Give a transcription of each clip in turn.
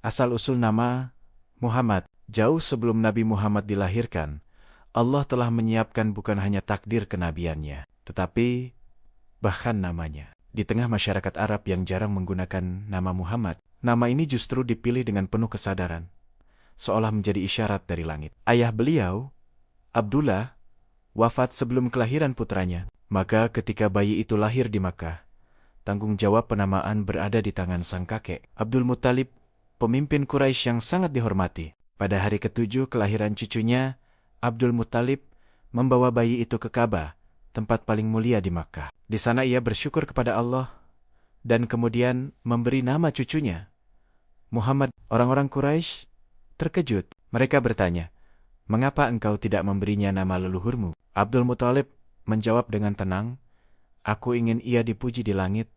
Asal-usul nama Muhammad. Jauh sebelum Nabi Muhammad dilahirkan, Allah telah menyiapkan bukan hanya takdir kenabiannya, tetapi bahkan namanya. Di tengah masyarakat Arab yang jarang menggunakan nama Muhammad, nama ini justru dipilih dengan penuh kesadaran, seolah menjadi isyarat dari langit. Ayah beliau, Abdullah, wafat sebelum kelahiran putranya. Maka ketika bayi itu lahir di Makkah, tanggung jawab penamaan berada di tangan sang kakek, Abdul Muttalib, pemimpin Quraisy yang sangat dihormati. Pada hari ke-7 kelahiran cucunya, Abdul Muttalib membawa bayi itu ke Ka'bah, tempat paling mulia di Makkah. Di sana ia bersyukur kepada Allah dan kemudian memberi nama cucunya Muhammad. Orang-orang Quraisy terkejut. Mereka bertanya, "Mengapa engkau tidak memberinya nama leluhurmu?" Abdul Muttalib menjawab dengan tenang, "Aku ingin ia dipuji di langit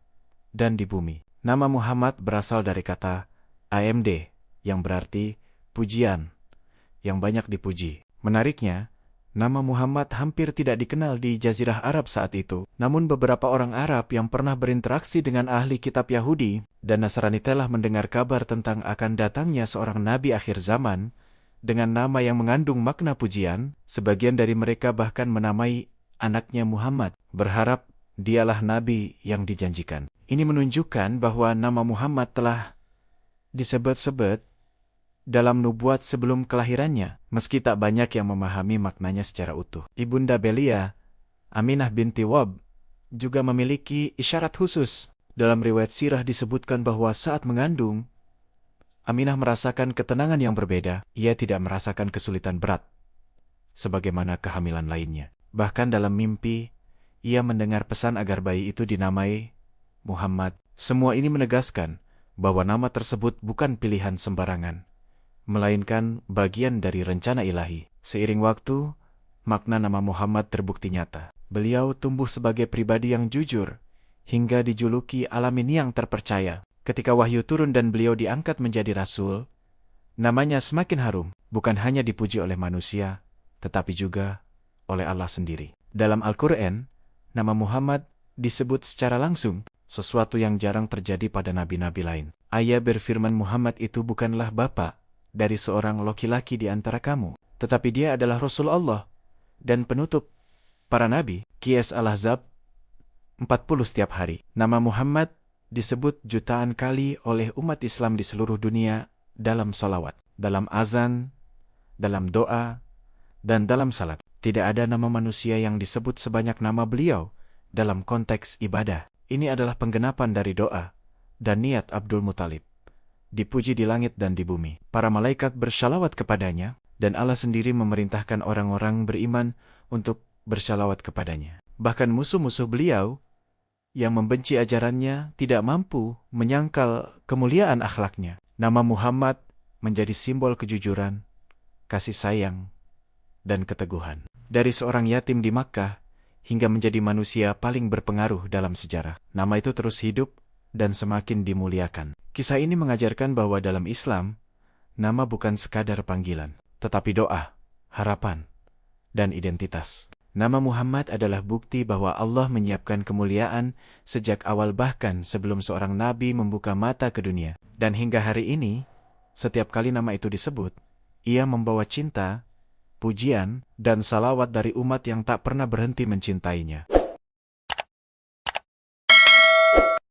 dan di bumi." Nama Muhammad berasal dari kata AMD, yang berarti pujian, yang banyak dipuji. Menariknya, nama Muhammad hampir tidak dikenal di Jazirah Arab saat itu. Namun beberapa orang Arab yang pernah berinteraksi dengan ahli kitab Yahudi dan Nasrani telah mendengar kabar tentang akan datangnya seorang nabi akhir zaman dengan nama yang mengandung makna pujian. Sebagian dari mereka bahkan menamai anaknya Muhammad, berharap dialah nabi yang dijanjikan. Ini menunjukkan bahwa nama Muhammad telah disebut-sebut dalam nubuat sebelum kelahirannya, meski tak banyak yang memahami maknanya secara utuh. Ibunda Belia, Aminah binti Wahb, juga memiliki isyarat khusus. Dalam riwayat sirah disebutkan bahwa saat mengandung, Aminah merasakan ketenangan yang berbeda. Ia tidak merasakan kesulitan berat, sebagaimana kehamilan lainnya. Bahkan dalam mimpi, ia mendengar pesan agar bayi itu dinamai Muhammad. Semua ini menegaskan bahwa nama tersebut bukan pilihan sembarangan, melainkan bagian dari rencana ilahi. Seiring waktu, makna nama Muhammad terbukti nyata. Beliau tumbuh sebagai pribadi yang jujur, hingga dijuluki alamin yang terpercaya. Ketika wahyu turun dan beliau diangkat menjadi rasul, namanya semakin harum, bukan hanya dipuji oleh manusia, tetapi juga oleh Allah sendiri. Dalam Al-Quran, nama Muhammad disebut secara langsung, sesuatu yang jarang terjadi pada nabi-nabi lain. Allah berfirman, "Muhammad itu bukanlah bapa dari seorang laki-laki di antara kamu, tetapi dia adalah Rasul Allah dan penutup para nabi." Qiyas Al-Ahzab 40 setiap hari. Nama Muhammad disebut jutaan kali oleh umat Islam di seluruh dunia dalam salawat, dalam azan, dalam doa, dan dalam salat. Tidak ada nama manusia yang disebut sebanyak nama beliau dalam konteks ibadah. Ini adalah penggenapan dari doa dan niat Abdul Muttalib. Dipuji di langit dan di bumi. Para malaikat bersyalawat kepadanya, dan Allah sendiri memerintahkan orang-orang beriman untuk bersyalawat kepadanya. Bahkan musuh-musuh beliau yang membenci ajarannya tidak mampu menyangkal kemuliaan akhlaknya. Nama Muhammad menjadi simbol kejujuran, kasih sayang, dan keteguhan. Dari seorang yatim di Makkah hingga menjadi manusia paling berpengaruh dalam sejarah, nama itu terus hidup dan semakin dimuliakan. Kisah ini mengajarkan bahwa dalam Islam, nama bukan sekadar panggilan, tetapi doa, harapan, dan identitas. Nama Muhammad adalah bukti bahwa Allah menyiapkan kemuliaan sejak awal, bahkan sebelum seorang nabi membuka mata ke dunia. Dan hingga hari ini, setiap kali nama itu disebut, ia membawa cinta, pujian, dan salawat dari umat yang tak pernah berhenti mencintainya.